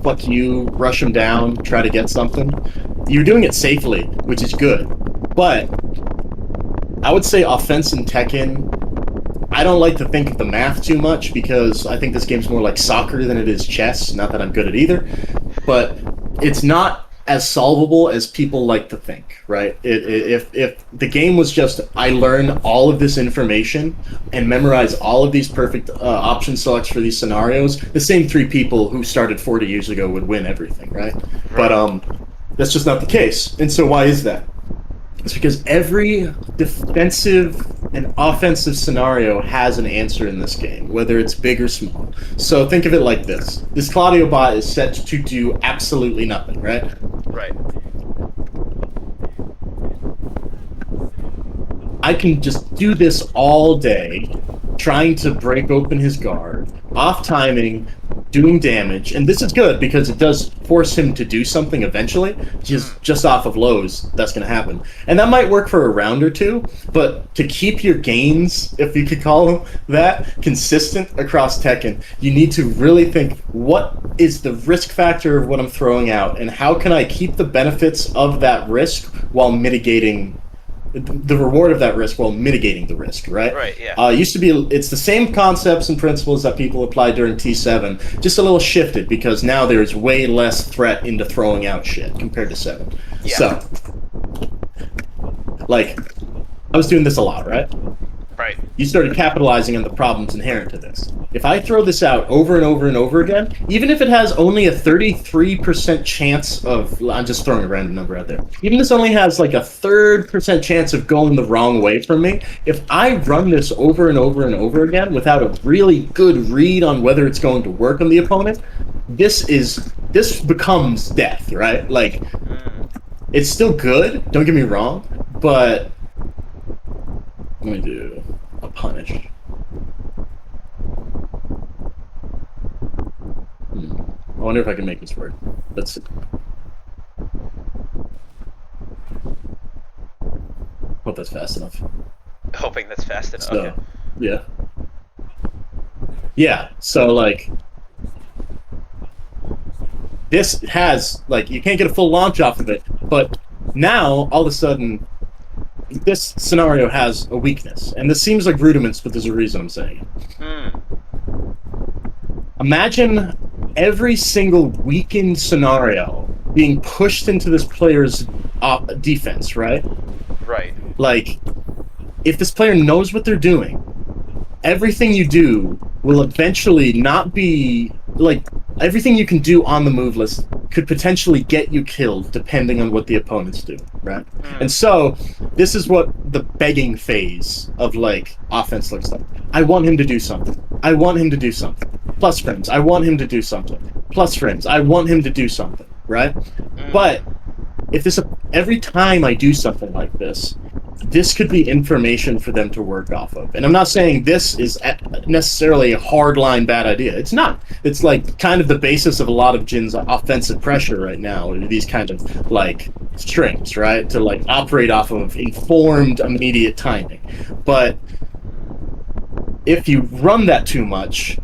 fuck you, rush him down, try to get something. You're doing it safely, which is good. But I would say offense in Tekken, I don't like to think of the math too much because I think this game's more like soccer than it is chess. Not that I'm good at either, but it's not as solvable as people like to think, right? If the game was just I learn all of this information and memorize all of these perfect option selects for these scenarios, the same three people who started 40 years ago would win everything, right? But that's just not the case. And so why is that? It's because every defensive and offensive scenario has an answer in this game, whether it's big or small. So think of it like this. This Claudio bot is set to do absolutely nothing, right? Right. I can just do this all day, trying to break open his guard, off timing, doing damage, and this is good because it does force him to do something eventually. Just off of lows, that's going to happen, and that might work for a round or two. But to keep your gains, if you could call them that, consistent across Tekken, you need to really think: what is the risk factor of what I'm throwing out, and how can I keep the benefits of that risk while mitigating the reward of that risk while mitigating the risk, right? Right, yeah. Used to be, it's the same concepts and principles that people applied during T7, just a little shifted because now there's way less threat into throwing out shit compared to 7. Yeah. So, like, I was doing this a lot, right? Right. You started capitalizing on the problems inherent to this. If I throw this out over and over and over again, even if it has only a 33% chance of, I'm just throwing a random number out there, even this only has like a 3% chance of going the wrong way from me, if I run this over and over and over again without a really good read on whether it's going to work on the opponent, this becomes death, right? Like, it's still good, don't get me wrong, but let me do a punish. I wonder if I can make this work. Let's see. Hope that's fast enough. Hoping that's fast enough. So, Okay. yeah. Yeah, so, like, this has, like, you can't get a full launch off of it, but now, all of a sudden, this scenario has a weakness. And this seems like rudiments, but there's a reason I'm saying it. Imagine every single weakened scenario being pushed into this player's defense, right? Right. Like, if this player knows what they're doing, everything you do will eventually not be, like, everything you can do on the move list could potentially get you killed depending on what the opponents do, right? And so, this is what the begging phase of, like, offense looks like. I want him to do something. I want him to do something. Plus friends, I want him to do something. Plus friends, I want him to do something, right? But if this, every time I do something like this could be information for them to work off of. And I'm not saying this is necessarily a hardline bad idea. It's not. It's like kind of the basis of a lot of Jin's offensive pressure right now, these kind of like strings, right? To like operate off of informed, immediate timing. But if you run that too much,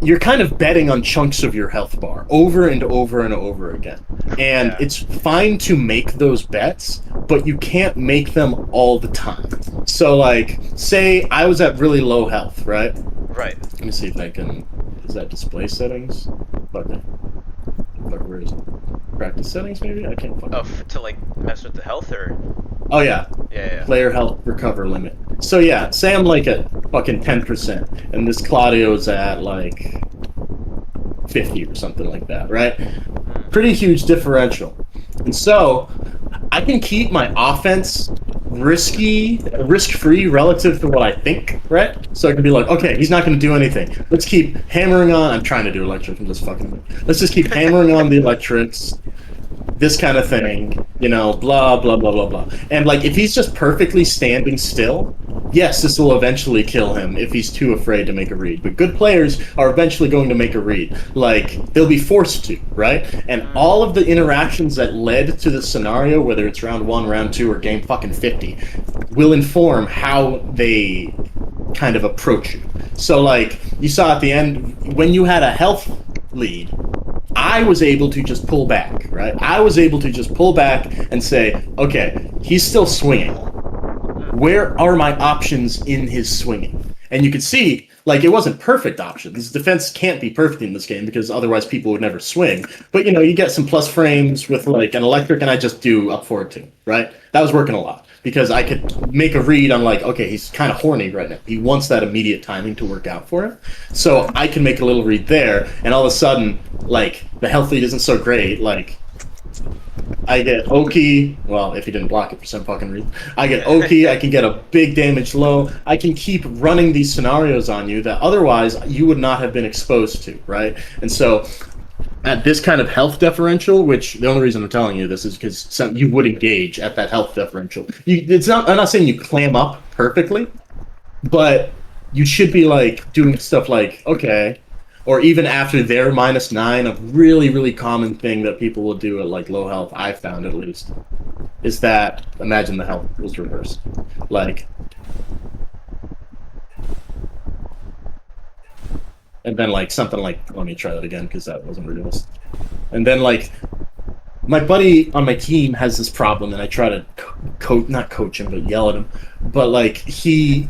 you're kind of betting on chunks of your health bar over and over and over again. And it's fine to make those bets, but you can't make them all the time. So, like, say I was at really low health, right? Right. Let me see if I can... Is that display settings? Okay. Where is it? Practice settings, maybe? I can't find it. To, like, mess with the health, or? Oh, yeah. Yeah. Player health recover limit. So, yeah, say I'm, like, at fucking 10%, and this Claudio's at, like, 50 or something like that, right? Pretty huge differential. And so, I can keep my offense risk-free relative to what I think, right? So I can be like, okay, he's not going to do anything. Let's keep hammering on. I'm trying to do electric. I'm just fucking with it. Let's just keep hammering on the electrics. This kind of thing, you know, blah, blah, blah, blah, blah. And, like, if he's just perfectly standing still, yes, this will eventually kill him if he's too afraid to make a read. But good players are eventually going to make a read. Like, they'll be forced to, right? And all of the interactions that led to the scenario, whether it's round 1, round 2, or game fucking 50, will inform how they kind of approach you. So, like, you saw at the end, when you had a health lead, I was able to just pull back, right? I was able to just pull back and say, okay, he's still swinging. Where are my options in his swinging? And you could see, like, it wasn't perfect options. His defense can't be perfect in this game because otherwise people would never swing. But, you get some plus frames with, like, an electric, and I just do up forward two, right? That was working a lot because I could make a read on, like, okay, he's kind of horny right now. He wants that immediate timing to work out for him. So I can make a little read there, and all of a sudden, like, the health lead isn't so great. Like, I get Oki. Well, if he didn't block it for some fucking reason, I get Oki. I can get a big damage low. I can keep running these scenarios on you that otherwise you would not have been exposed to, right? And so, at this kind of health differential, which the only reason I'm telling you this is because you would engage at that health differential. It's not. I'm not saying you clam up perfectly, but you should be like doing stuff like okay, or even after their -9, a really, really common thing that people will do at like low health, I found at least, is that imagine the health was reversed. Like, and then like something like, let me try that again because that wasn't realistic. And then like, my buddy on my team has this problem, and I try to not coach him, but yell at him. But like, he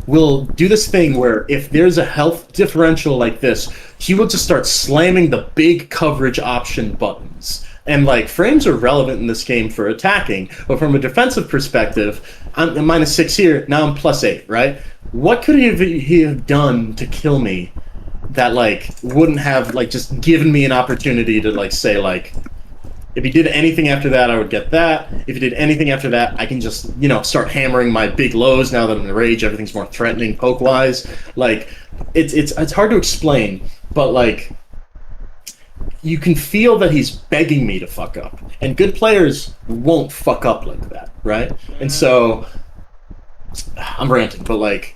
will do this thing where if there's a health differential like this, he will just start slamming the big coverage option buttons. And like, frames are relevant in this game for attacking, but from a defensive perspective, I'm -6 here, now I'm +8, right? What could he have done to kill me that like wouldn't have like just given me an opportunity to like say like, if he did anything after that, I would get that. If he did anything after that, I can just, start hammering my big lows now that I'm in rage. Everything's more threatening poke-wise. Like, it's hard to explain, but, like, you can feel that he's begging me to fuck up. And good players won't fuck up like that, right? And so, I'm ranting, but, like...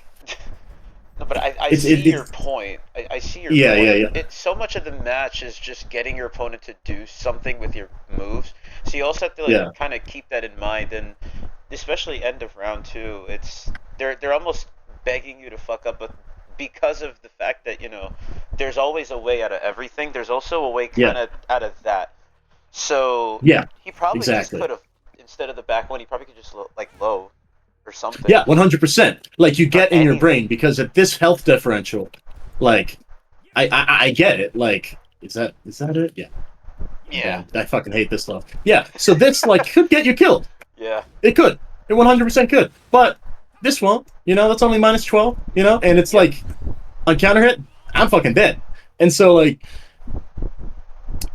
No, but I see your point. I see your point. Yeah. So much of the match is just getting your opponent to do something with your moves. So you also have to like kind of keep that in mind, and especially end of round 2, they're almost begging you to fuck up, but because of the fact that there's always a way out of everything. There's also a way kind of out of that. So he probably just could have, instead of the back one, he probably could just like low. Or something. Yeah, 100%. Like, you get in your brain, because at this health differential, like, I get it. Like, is that it? Yeah. Yeah. I fucking hate this stuff. Yeah, so this, like, could get you killed. Yeah. It could. It 100% could. But this won't. That's only -12, And it's like, on counter hit, I'm fucking dead. And so,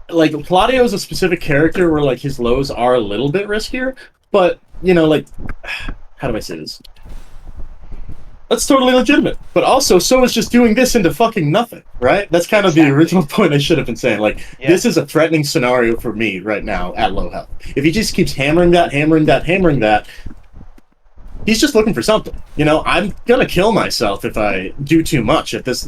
like, Claudio is a specific character where, like, his lows are a little bit riskier, but, like... How do I say this? That's totally legitimate. But also, so is just doing this into fucking nothing, right? That's kind of the original point I should have been saying. Like, this is a threatening scenario for me right now at low health. If he just keeps hammering that, he's just looking for something. I'm gonna kill myself if I do too much at this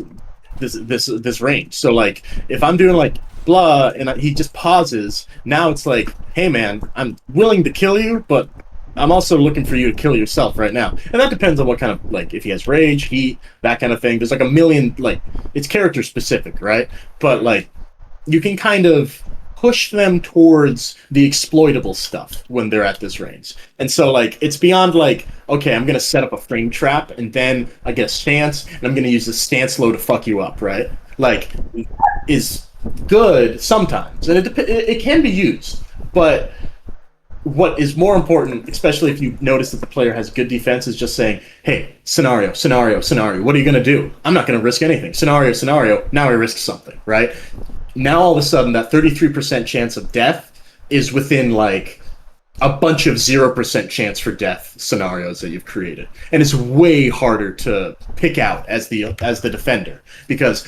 range. So, like, if I'm doing, like, blah, and he just pauses, now it's like, hey, man, I'm willing to kill you, but... I'm also looking for you to kill yourself right now. And that depends on what kind of, like, if he has rage, heat, that kind of thing. There's, like, a million, like, it's character specific, right? But, like, you can kind of push them towards the exploitable stuff when they're at this range. And so, like, it's beyond, like, okay, I'm going to set up a frame trap, and then I get a stance, and I'm going to use the stance low to fuck you up, right? Like, is good sometimes. And it can be used, but... What is more important, especially if you notice that the player has good defense, is just saying, hey, scenario, what are you going to do? I'm not going to risk anything. Scenario, now I risk something, right? Now all of a sudden that 33% chance of death is within like a bunch of 0% chance for death scenarios that you've created. And it's way harder to pick out as the defender, because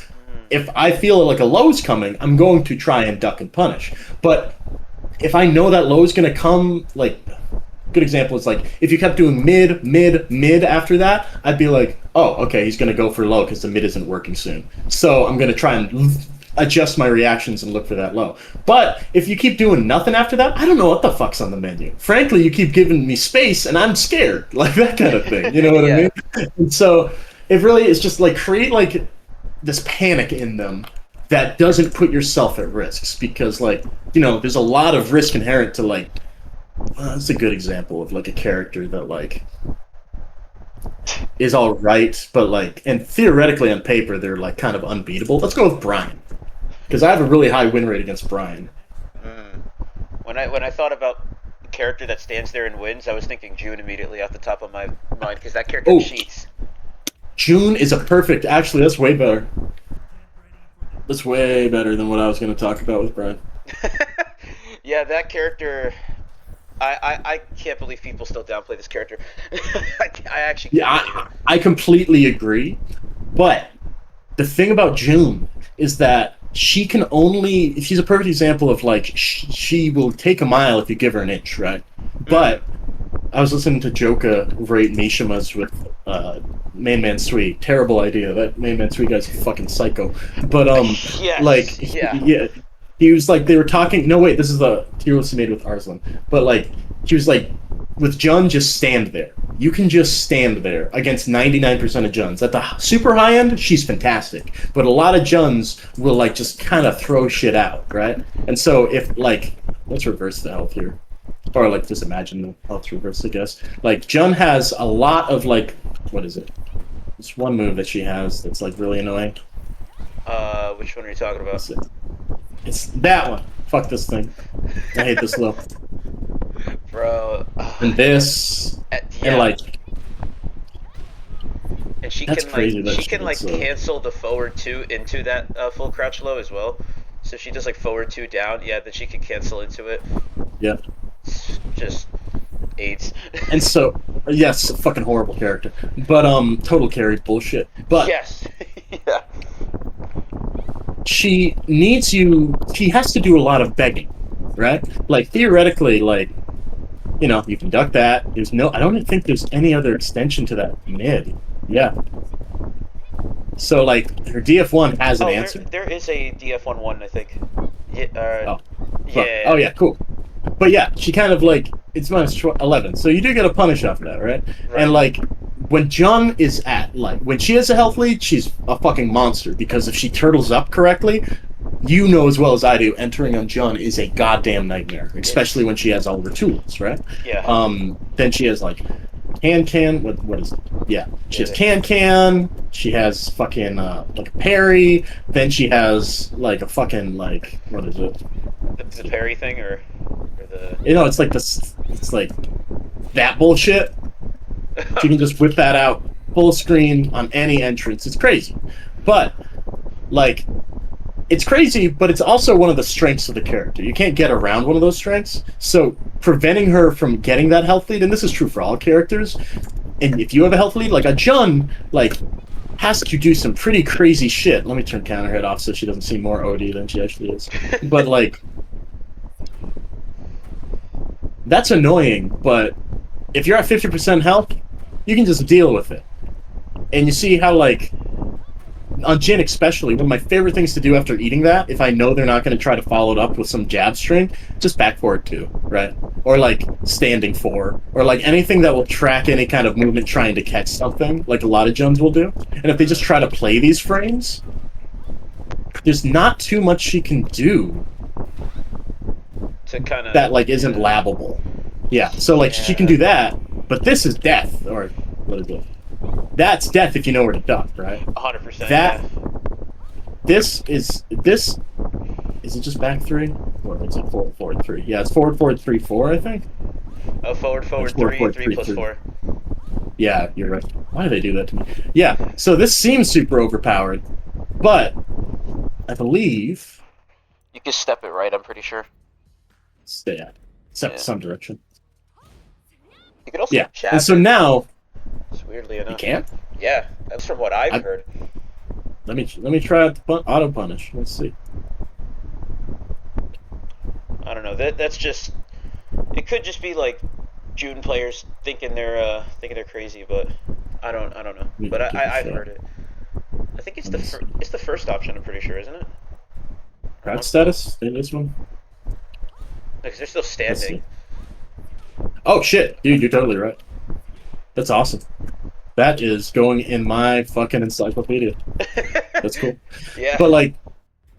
if I feel like a low's coming, I'm going to try and duck and punish. But if I know that low is going to come, like, good example is, like, if you kept doing mid after that, I'd be like, oh, okay, he's going to go for low because the mid isn't working soon. So I'm going to try and adjust my reactions and look for that low. But if you keep doing nothing after that, I don't know what the fuck's on the menu. Frankly, you keep giving me space, and I'm scared. Like, that kind of thing. You know what I mean? And so it really is just, like, create, like, this panic in them that doesn't put yourself at risks because like there's a lot of risk inherent to like that's a good example of like a character that like is all right, but like and theoretically on paper they're like kind of unbeatable. Let's go with Brian because I have a really high win rate against Brian. Mm. When I thought about a character that stands there and wins, I was thinking June immediately off the top of my mind because that character cheats. June is a perfect. Actually, that's way better. That's way better than what I was going to talk about with Brian. Yeah, that character. I can't believe people still downplay this character. I actually can't believe it. I completely agree. But the thing about June is that she can only. She's a perfect example of like she will take a mile if you give her an inch, right? But I was listening to Joka rate Mishima's with Man Sweet. Terrible idea. That Man Sweet guy's a fucking psycho. But yes, like yeah. He was like they were talking. No wait, this is the Heroes made with Arslan. But like he was like with Jun, just stand there. You can just stand there against 99% of Juns. At the super high end, she's fantastic. But a lot of Juns will like just kind of throw shit out, right? And so if like let's reverse the health here. Or like just imagine the health reverse, I guess. Like Jun has a lot of like what is it? It's one move that she has that's like really annoying. Which one are you talking about? It's that one. Fuck this thing. I hate this low. Bro. And this and like and she that's can crazy like she can like cancel the forward 2 into that full crouch low as well. So if she does like forward 2 down, yeah, then she can cancel into it. Yeah. Just AIDS. And so yes, a fucking horrible character. But total carry bullshit. But yes. Yeah. She has to do a lot of begging, right? Like theoretically, like you can duck that. I don't think there's any other extension to that mid. Yeah. So like her DF1 has an answer. There is a DF1, I think. Yeah. Yeah. Oh yeah, cool. But yeah, she kind of like it's minus 11, so you do get a punish off of that, right? And like when Jun is at like when she has a health lead, she's a fucking monster because if she turtles up correctly, you know as well as I do, entering on Jun is a goddamn nightmare, especially when she has all her tools, right? Yeah. Then she has like can what is it? Yeah, she has can. She has fucking like parry. Then she has like a fucking like what is it? The parry thing or the it's like this. It's like that bullshit. You can just whip that out full screen on any entrance. It's crazy, but like it's crazy, but it's also one of the strengths of the character. You can't get around one of those strengths. So preventing her from getting that health lead, and this is true for all characters, and if you have a health lead, like a Jun, like has to do some pretty crazy shit. Let me turn counterhit off so she doesn't seem more OD than she actually is. But like that's annoying, but if you're at 50% health, you can just deal with it. And you see how like on Jin especially, one of my favorite things to do after eating that, if I know they're not going to try to follow it up with some jab string, just back forward 2, right? Or like standing 4, or like anything that will track any kind of movement trying to catch something, like a lot of Juns will do. And if they just try to play these frames, there's not too much she can do to kind of that like isn't labbable. Yeah, so like she can do that, but this is death, or what is it? That's death if you know where to duck, right? 100%. That this is it just back 3? Or is it forward 3? Yeah, it's forward 3 4, I think. Oh, forward 3 plus 4. Yeah, you're right. Why do they do that to me? Yeah, so this seems super overpowered, but I believe you can step it right. I'm pretty sure. Stay at except some direction. You can also jab. And so now. It's weirdly enough. You can't? Yeah, that's from what I've heard. Let me try out the auto punish. Let's see. I don't know. That's just. It could just be like June players thinking they're crazy, but I don't know. But I've heard it. I think it's the first option. I'm pretty sure, isn't it? Crouch status in this one. Because they're still standing. Oh shit, dude, you're totally right. That's awesome. That is going in my fucking encyclopedia. That's cool. Yeah. But like,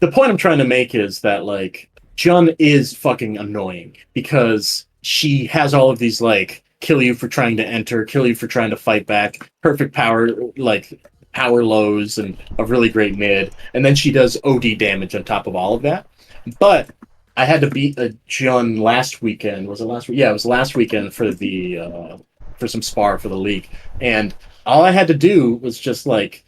the point I'm trying to make is that like Jun is fucking annoying because she has all of these like kill you for trying to enter, kill you for trying to fight back, perfect power like power lows and a really great mid, and then she does OD damage on top of all of that. But I had to beat a Jun last weekend. Was it last week? Yeah, it was last weekend for the for some spar for the league, and all I had to do was just like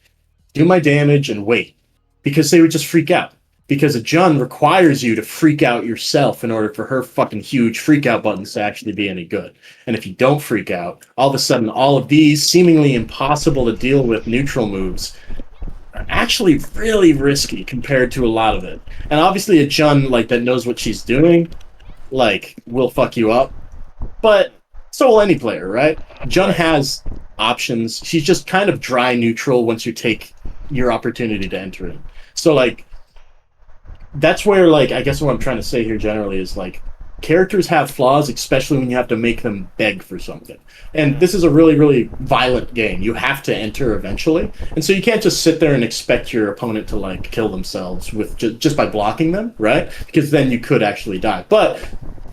do my damage and wait because they would just freak out. Because a Jun requires you to freak out yourself in order for her fucking huge freak out buttons to actually be any good. And if you don't freak out, all of a sudden all of these seemingly impossible to deal with neutral moves are actually really risky compared to a lot of it. And obviously a Jun like that knows what she's doing, like, will fuck you up. But so will any player, right? Jun has options. She's just kind of dry neutral once you take your opportunity to enter in. So like that's where like I guess what I'm trying to say here generally is like characters have flaws, especially when you have to make them beg for something. And this is a really, really violent game. You have to enter eventually, and so you can't just sit there and expect your opponent to like kill themselves with just by blocking them, right? Because then you could actually die. But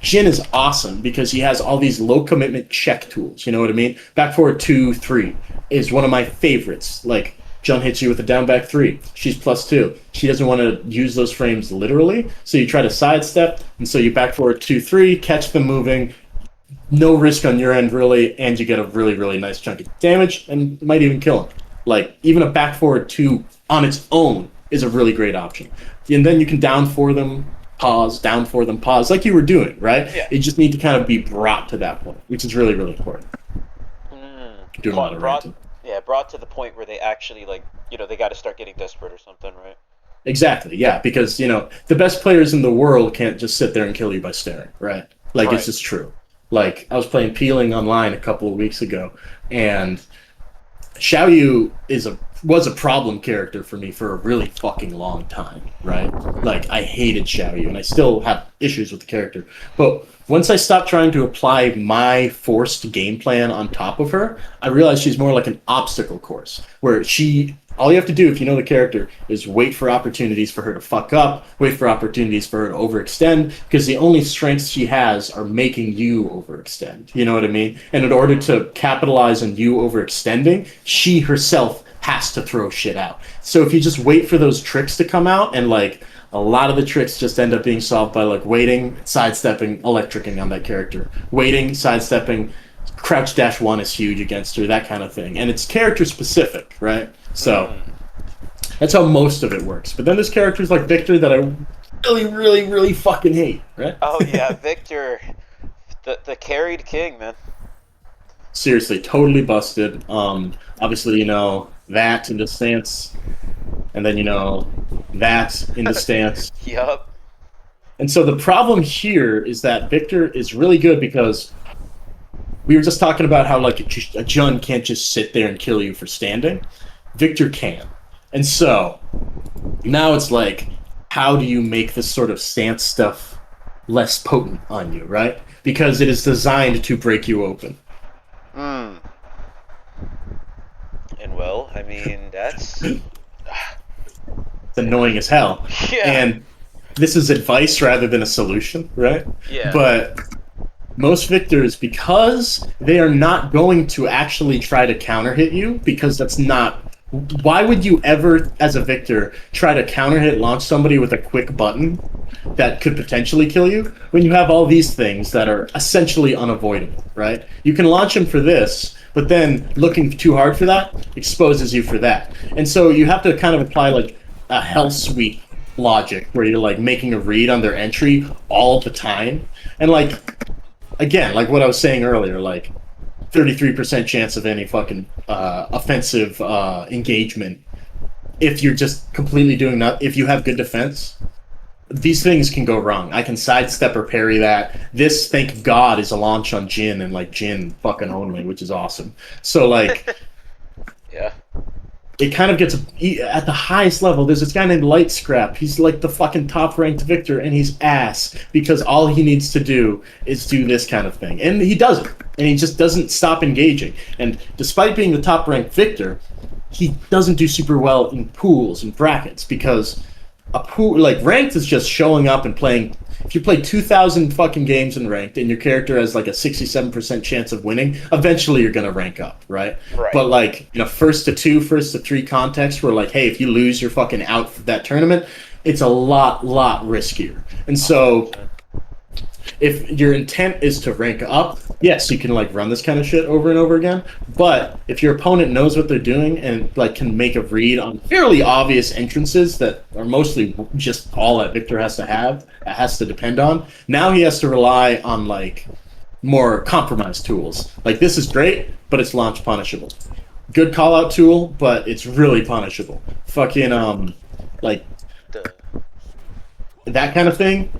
Jin is awesome because he has all these low commitment check tools. You know what I mean? Back forward 2-3 is one of my favorites. Like Jun hits you with a down back 3. She's +2. She doesn't want to use those frames literally, so you try to sidestep, and so you back forward 2-3, catch them moving, no risk on your end really, and you get a really, really nice chunky damage, and might even kill him. Like, even a back forward 2 on its own is a really great option. And then you can down for them, pause, down for them, pause, like you were doing, right? Yeah. You just need to kind of be brought to that point, which is really, really important. Doing a lot of ranting. Yeah, brought to the point where they actually, like, you know, they got to start getting desperate or something, right? Exactly, yeah, because, you know, the best players in the world can't just sit there and kill you by staring, right? Like, right. It's just true. Like, I was playing Peeling online a couple of weeks ago, and Xiaoyu was a problem character for me for a really fucking long time, right? Like, I hated Xiaoyu, and I still have issues with the character. But once I stopped trying to apply my forced game plan on top of her, I realized she's more like an obstacle course, where all you have to do, if you know the character, is wait for opportunities for her to fuck up, wait for opportunities for her to overextend, because the only strengths she has are making you overextend. You know what I mean? And in order to capitalize on you overextending, she herself has to throw shit out. So if you just wait for those tricks to come out, and like a lot of the tricks just end up being solved by like waiting, sidestepping, electricing on that character, waiting, sidestepping, crouch dash 1 is huge against her, that kind of thing. And it's character specific, right? So that's how most of it works. But then there's characters like Victor that I really, really, really fucking hate, right? Oh yeah, Victor, the carried king, man. Seriously, totally busted. Obviously, you know, that in the stance, and then, you know, that in the stance. Yup. And so the problem here is that Victor is really good because we were just talking about how like a Jun can't just sit there and kill you for standing. Victor can. And so now it's like, how do you make this sort of stance stuff less potent on you, right? Because it is designed to break you open. And well, I mean, that's it's annoying as hell. Yeah. And this is advice rather than a solution, right? Yeah. But most Victors, because they are not going to actually try to counter hit you, because that's not... Why would you ever, as a Victor, try to counter hit launch somebody with a quick button that could potentially kill you when you have all these things that are essentially unavoidable, right? You can launch them for this, but then looking too hard for that exposes you for that. And so you have to kind of apply like a hell sweep logic where you're like making a read on their entry all the time. And like, again, like what I was saying earlier, like 33% chance of any fucking offensive engagement if you're just completely doing nothing. If you have good defense, these things can go wrong. I can sidestep or parry that. This, thank God, is a launch on Jin and like Jin fucking only, which is awesome. So like, yeah, it kind of gets at the highest level. There's this guy named Light Scrap. He's like the fucking top ranked Victor, and he's ass because all he needs to do is do this kind of thing, and he does it, and he just doesn't stop engaging. And despite being the top ranked Victor, he doesn't do super well in pools and brackets because a pool like ranked is just showing up and playing. If you play 2,000 fucking games in ranked and your character has like a 67% chance of winning, eventually you're gonna rank up, right? Right. But like first to two, first to three context, where like, hey, if you lose, you're fucking out for that tournament. It's a lot riskier, and so 100%. if your intent is to rank up, yes, you can like run this kind of shit over and over again. But if your opponent knows what they're doing and like can make a read on fairly obvious entrances that are mostly just all that Victor has to depend on, now he has to rely on like more compromised tools. Like this is great, but it's launch punishable. Good call out tool, but it's really punishable. Fucking like The that kind of thing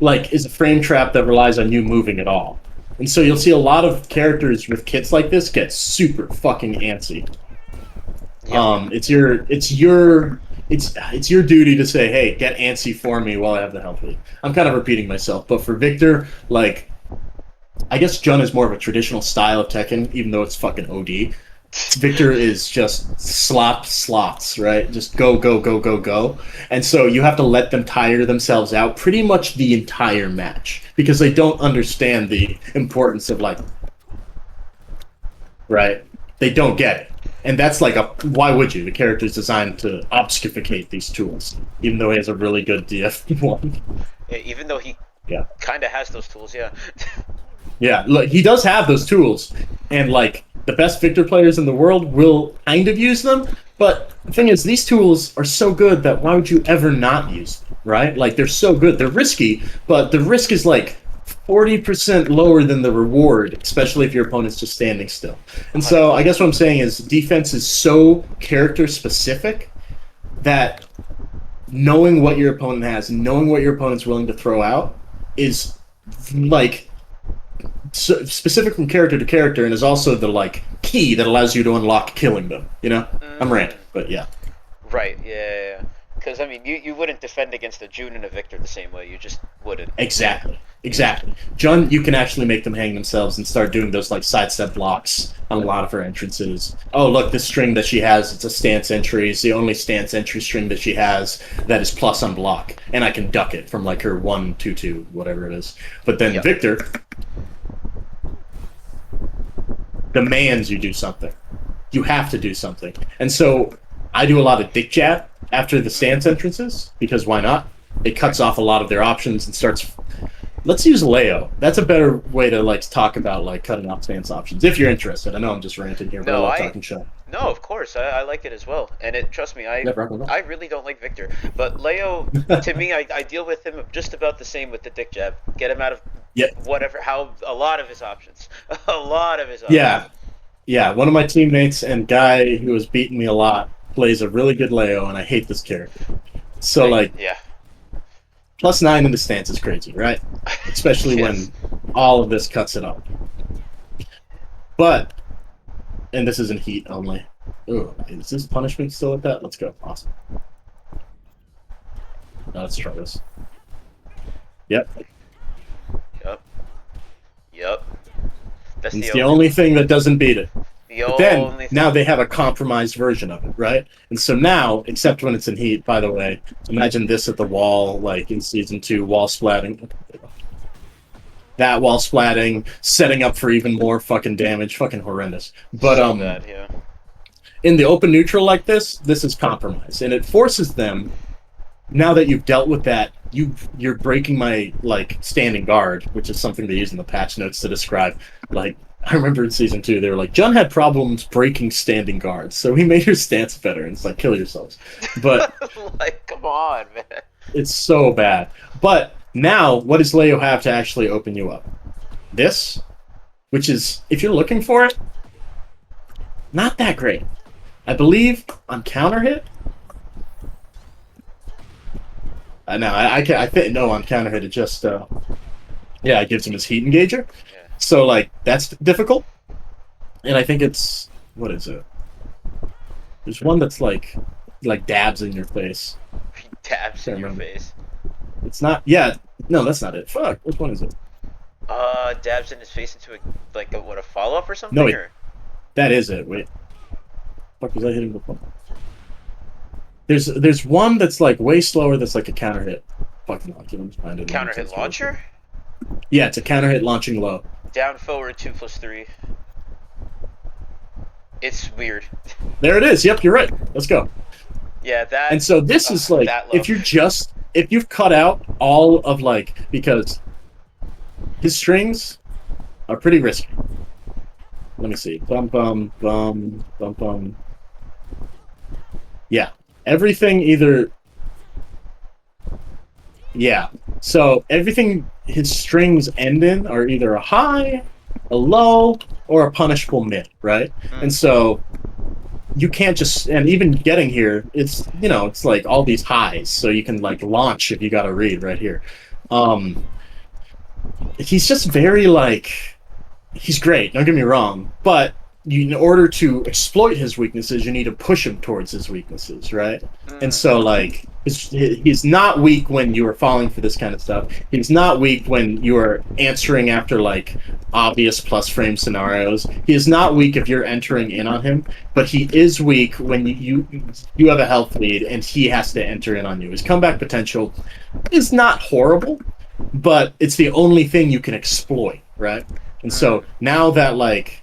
like is a frame trap that relies on you moving at all. And so you'll see a lot of characters with kits like this get super fucking antsy. Yep. It's your duty to say, hey, get antsy for me while I have the health lead. I'm kind of repeating myself, but for Victor, like I guess Jun is more of a traditional style of Tekken, even though it's fucking OD. Victor is just slots, right? Just go. And so you have to let them tire themselves out pretty much the entire match because they don't understand the importance of like, right? They don't get it. And that's like why would you? The character is designed to obfuscate these tools, even though he has a really good DF1. Yeah, even though he Yeah. kind of has those tools, yeah. Yeah, look, he does have those tools, and like the best Victor players in the world will kind of use them. But the thing is, these tools are so good that why would you ever not use them, right? Like they're so good, they're risky, but the risk is like 40% lower than the reward, especially if your opponent's just standing still. And so I guess what I'm saying is defense is so character specific that knowing what your opponent has, knowing what your opponent's willing to throw out, is like specific from character to character, and is also the like key that allows you to unlock killing them. You know, I'm ranting, but yeah. Right, yeah. Because, I mean, you wouldn't defend against a June and a Victor the same way. You just wouldn't. Exactly. Jun, you can actually make them hang themselves and start doing those like sidestep blocks on a lot of her entrances. Oh, look, this string that she has, it's a stance entry. It's the only stance entry string that she has that is plus on block, and I can duck it from like her 1-2-2, whatever it is. But then Yep. Victor demands you do something. You have to do something. And so I do a lot of dick jab after the stance entrances, because why not? It cuts off a lot of their options and starts... Let's use Leo. That's a better way to like talk about like cutting off stance options, if you're interested. I know I'm just ranting here, but I love talking shit. No, of course, I like it as well. And trust me, I really don't like Victor. But Leo, to me, I deal with him just about the same with the dick jab. Get him out of a lot of his options. A lot of his options. Yeah. One of my teammates and guy who has beaten me a lot plays a really good Leo, and I hate this character. So like, yeah. +9 in the stance is crazy, right? Especially Yes. when all of this cuts it off. But, and this is in heat only. Ooh, is this punishment still at that? Let's go. Awesome. Now let's try this. Yep. That's it's the only thing that doesn't beat it. But then, now they have a compromised version of it, right? And so now, except when it's in heat, by the way, imagine this at the wall, like in Season 2, wall splatting. That wall splatting, setting up for even more fucking damage, fucking horrendous. But, so bad, yeah. In the open neutral like this is compromise. And it forces them, now that you've dealt with that, you're breaking my, like, standing guard, which is something they use in the patch notes to describe, like, I remember in Season 2, they were like, Jun had problems breaking standing guards, so he made her stance better, and it's like, kill yourselves. But... like, come on, man. It's so bad. But now, what does Leo have to actually open you up? This, which is, if you're looking for it, not that great. I believe on counter hit... no, I think, no, on counter hit, it just, it gives him his heat engager. So, like, that's difficult. And I think it's... What is it? There's one that's, like dabs in your face. Dabs in your face? It's not... Yeah. No, that's not it. Fuck. Which one is it? Dabs in his face into a follow-up or something? No, that is it. Wait. Fuck, was I hitting before? There's one that's like way slower. That's like a counter hit. Fucking I can't find it. Counter hit launcher. Yeah, it's a counter hit launching low. Down forward 2+3. It's weird. There it is. Yep, you're right. Let's go. Yeah, that. And so this is like if you've cut out all of like because his strings are pretty risky. Let me see. Bum bum bum bum bum. Yeah, everything either. Yeah, so everything his strings end in are either a high, a low, or a punishable mid, right? And so you can't just and even getting here, it's it's like all these highs, so you can like launch if you got a read right here. He's just very like he's great. Don't get me wrong, but in order to exploit his weaknesses, you need to push him towards his weaknesses, right? And so, like, he's not weak when you are falling for this kind of stuff. He's not weak when you are answering after, like, obvious plus frame scenarios. He is not weak if you're entering in on him, but he is weak when you have a health lead and he has to enter in on you. His comeback potential is not horrible, but it's the only thing you can exploit, right? And so now that, like,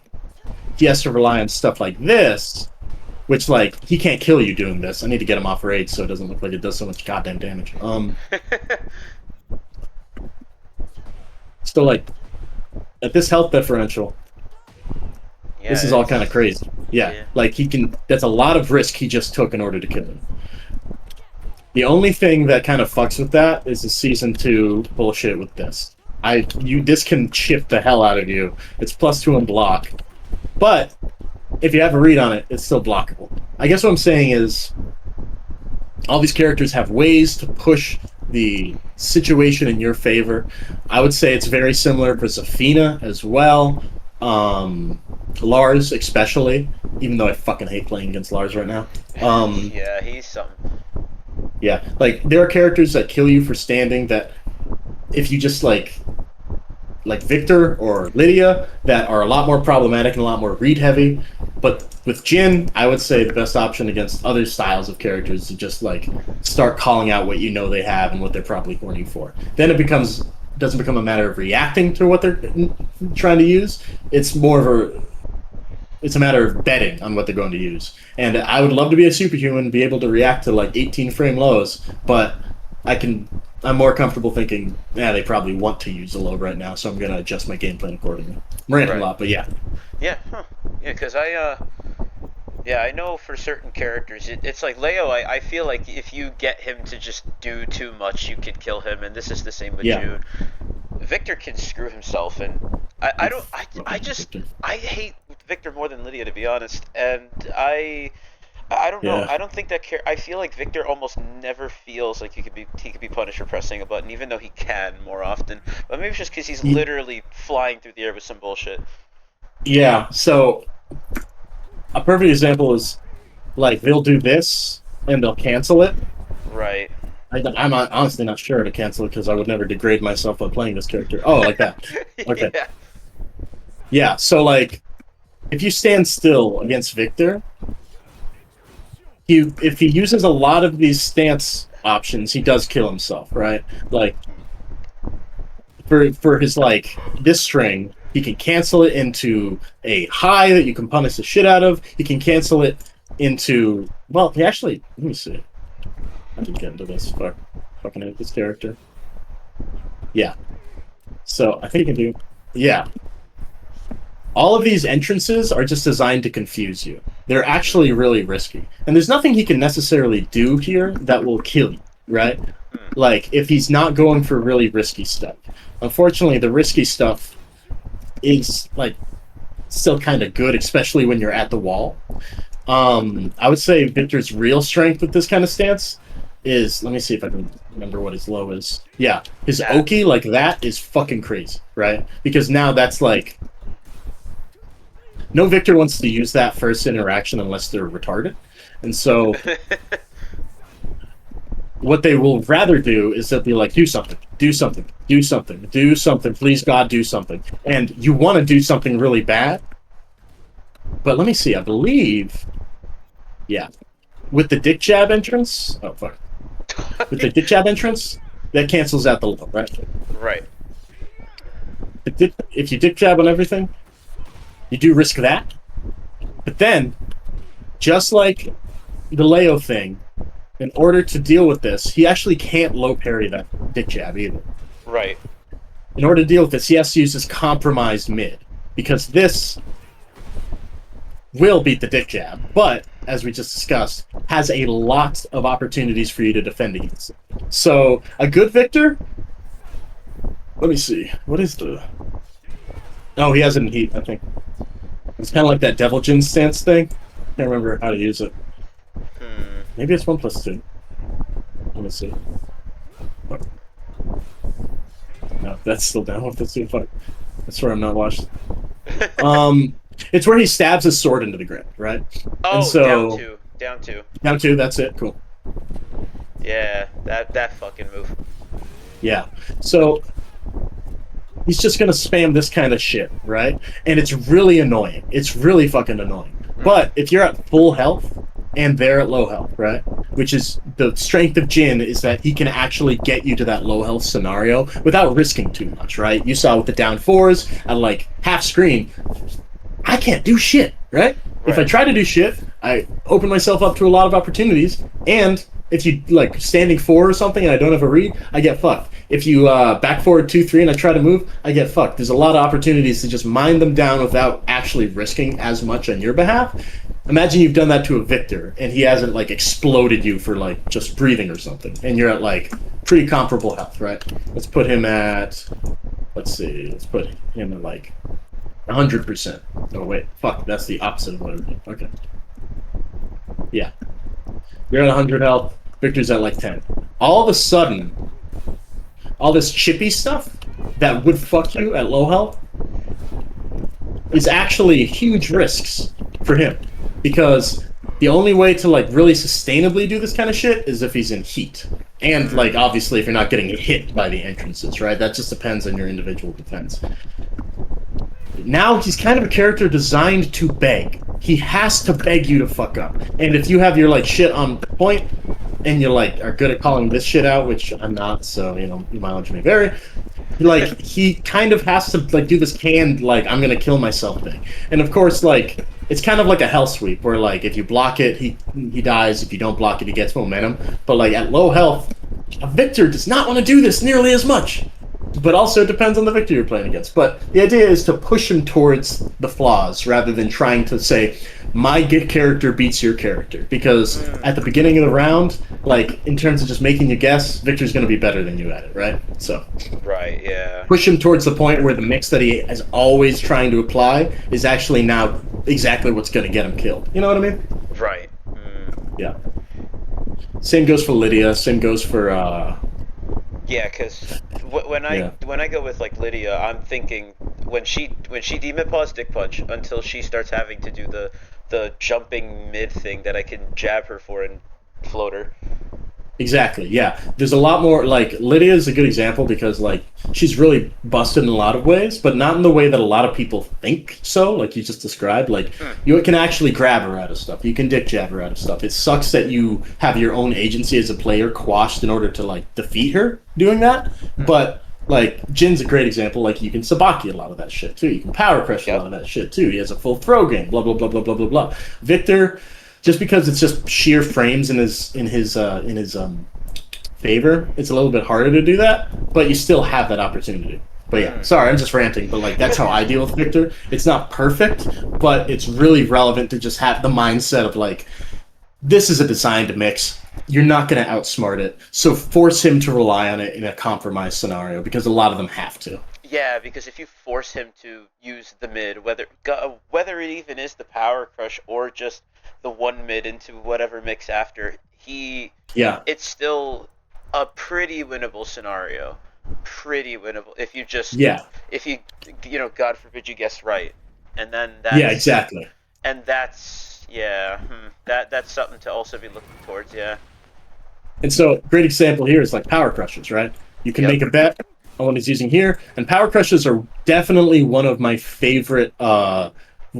he has to rely on stuff like this, which, like, he can't kill you doing this. I need to get him off rage so it doesn't look like it does so much goddamn damage. So, like, at this health differential, this is all kind of crazy. Yeah, like, he can... That's a lot of risk he just took in order to kill him. The only thing that kind of fucks with that is the Season 2 bullshit with this. This can chip the hell out of you. It's +2 in block. But if you have a read on it, it's still blockable. I guess what I'm saying is all these characters have ways to push the situation in your favor. I would say it's very similar for Zafina as well. Lars especially, even though I fucking hate playing against Lars right now. Yeah, he's something. Yeah, like there are characters that kill you for standing that if you just like Victor or Lydia, that are a lot more problematic and a lot more read heavy. But with Jhin, I would say the best option against other styles of characters is to just like start calling out what you know they have and what they're probably horny for. Then it doesn't become a matter of reacting to what they're trying to use. It's a matter of betting on what they're going to use. And I would love to be a superhuman, be able to react to like 18 frame lows, but I'm more comfortable thinking, they probably want to use a low right now, so I'm going to adjust my game plan accordingly. I'm ranting a lot, but yeah. Yeah, huh. Yeah, because I know for certain characters, it's like Leo, I feel like if you get him to just do too much, you could kill him, and this is the same with June. Victor can screw himself, and I hate Victor more than Lydia, to be honest, and I don't know. I don't think that I feel like Victor almost never feels like he could be punished for pressing a button, even though he can more often. But maybe it's just because he's literally flying through the air with some bullshit. Yeah. So a perfect example is like they'll do this and they'll cancel it. Right. I'm honestly not sure to cancel it because I would never degrade myself by playing this character. Oh, like that. Okay. Yeah. So like, if you stand still against Victor. If he uses a lot of these stance options, he does kill himself, right? Like, for his, like, this string, he can cancel it into a high that you can punish the shit out of. He can cancel it into... Well, he actually... Let me see. I didn't get into this. Fucking hate this character. Yeah. So, I think he can do... Yeah. All of these entrances are just designed to confuse you. They're actually really risky. And there's nothing he can necessarily do here that will kill you, right? Like, if he's not going for really risky stuff. Unfortunately, the risky stuff is, like, still kind of good, especially when you're at the wall. I would say Victor's real strength with this kind of stance is... Let me see if I can remember what his low is. Yeah, his Oki, like that, is fucking crazy, right? Because now that's, like... No Victor wants to use that first interaction unless they're retarded. And so what they will rather do is they'll be like, do something, do something, do something, do something, please God, do something. And you want to do something really bad. But let me see, I believe... Yeah. with the dick jab entrance. Oh fuck! With the dick jab entrance, that cancels out the low, right? Right. If you dick jab on everything, you do risk that. But then, just like the Leo thing, in order to deal with this, he actually can't low parry that dick jab either. Right. In order to deal with this, he has to use his compromised mid, because this will beat the dick jab, but as we just discussed, has a lot of opportunities for you to defend against it. So a good Victor. Let me see. What is the? Oh, he has it in heat. I think it's kind of like that Devil Jin stance thing. Can't remember how to use it. Maybe it's 1+2. Let me see. Oh. No, that's still down. 1+2. Fuck. That's where I'm not watched. It's where he stabs his sword into the ground, right? Oh, and so, down two. Down two, that's it. Cool. Yeah, that fucking move. Yeah. So he's just gonna spam this kind of shit, right? And it's really annoying. It's really fucking annoying. But if you're at full health and they're at low health, right? Which is the strength of Jin, is that he can actually get you to that low health scenario without risking too much, right? You saw with the down fours at like half screen, I can't do shit, right? If I try to do shit, I open myself up to a lot of opportunities, and if you like standing 4 or something and I don't have a read, I get fucked. If you back forward 2-3 and I try to move, I get fucked. There's a lot of opportunities to just mine them down without actually risking as much on your behalf. Imagine you've done that to a Victor and he hasn't like exploded you for like just breathing or something, and you're at like pretty comparable health, right? Let's put him at, let's put him at like 100%. Oh wait, fuck, that's the opposite of what I did. Okay. Yeah. You're at 100 health, Victor's at like 10. All of a sudden, all this chippy stuff that would fuck you at low health is actually huge risks for him. Because the only way to like really sustainably do this kind of shit is if he's in heat. And like obviously if you're not getting hit by the entrances, right? That just depends on your individual defense. Now he's kind of a character designed to beg. He has to beg you to fuck up. And if you have your like shit on point and you like are good at calling this shit out, which I'm not, so you know, your mileage may vary. Like he kind of has to like do this canned like I'm gonna kill myself thing. And of course like it's kind of like a hell sweep where like if you block it he dies, if you don't block it he gets momentum. But like at low health, a Victor does not want to do this nearly as much. But also it depends on the Victor you're playing against. But the idea is to push him towards the flaws rather than trying to say, my character beats your character. Because at the beginning of the round, like, in terms of just making you guess, Victor's going to be better than you at it, right? So, right, yeah. Push him towards the point where the mix that he is always trying to apply is actually now exactly what's going to get him killed. You know what I mean? Right. Yeah. Same goes for Lydia. Same goes for, yeah, because when I go with like Lydia, I'm thinking when she demon paws dick punch until she starts having to do the jumping mid thing that I can jab her for and float her. Exactly, yeah. There's a lot more, like, Lydia is a good example because, like, she's really busted in a lot of ways, but not in the way that a lot of people think so, like you just described. Like, you can actually grab her out of stuff. You can dick jab her out of stuff. It sucks that you have your own agency as a player quashed in order to, like, defeat her doing that, but, like, Jin's a great example. Like, you can Sabaki a lot of that shit, too. You can Power Crush a lot of that shit, too. He has a full throw game, blah, blah, blah, blah, blah, blah, blah. Victor... just because it's just sheer frames in his favor, it's a little bit harder to do that, but you still have that opportunity. But yeah, sorry, I'm just ranting, but like that's how I deal with Victor. It's not perfect, but it's really relevant to just have the mindset of like, this is a designed mix. You're not going to outsmart it, so force him to rely on it in a compromise scenario because a lot of them have to. Yeah, because if you force him to use the mid, whether it even is the Power Crush or just the one mid into whatever mix after, it's still a pretty winnable scenario. Pretty winnable if you just if you God forbid you guess right, and then that's, exactly, and that's that's something to also be looking towards. And so a great example here is like Power Crushes, right? You can make a bet on what he's using here, and Power Crushes are definitely one of my favorite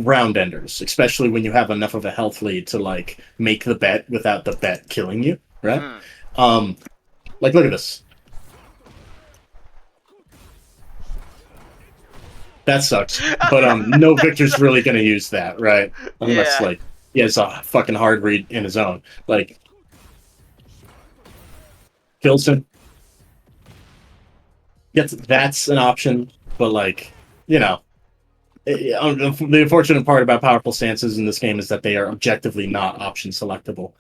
round enders, especially when you have enough of a health lead to like make the bet without the bet killing you, right? Mm. Um, like look at this. That sucks. But no That's Victor's really gonna use that, right? Unless yeah. like he has a fucking hard read in his own. Like kills him. Gets that's an option, but like, you know, the unfortunate part about powerful stances in this game is that they are objectively not option selectable.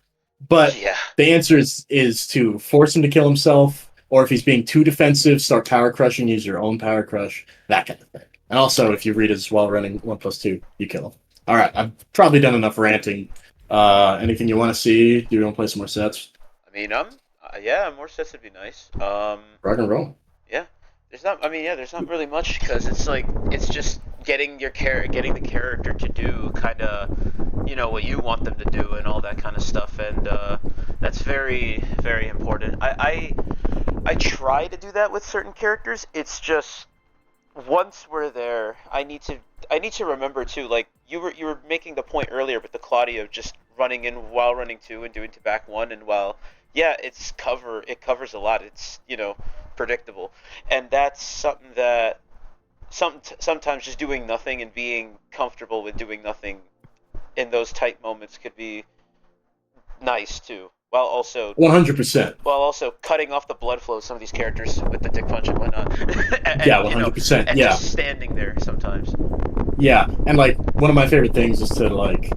But Yeah. the answer is to force him to kill himself, or if he's being too defensive, start power crushing, use your own power crush, that kind of thing. And also, if you read his while running 1+2, you kill him. All right, I've probably done enough ranting. Anything you want to see? Do you want to play some more sets? I mean, yeah, more sets would be nice. Rock and roll. Yeah. There's not. I mean, yeah, there's not really much because it's like it's just getting the character to do kind of, what you want them to do and all that kind of stuff, and that's very, very important. I try to do that with certain characters. It's just once we're there, I need to remember too. Like you were making the point earlier with the Claudio just running in while running two and doing to back one, and while yeah, it covers a lot. It's predictable, and that's something that sometimes just doing nothing and being comfortable with doing nothing in those tight moments could be nice too. While also 100%. while also cutting off the blood flow of some of these characters with the dick punch and whatnot, Yeah, and 100%. and Yeah. just standing there sometimes. Yeah, and like one of my favorite things is to like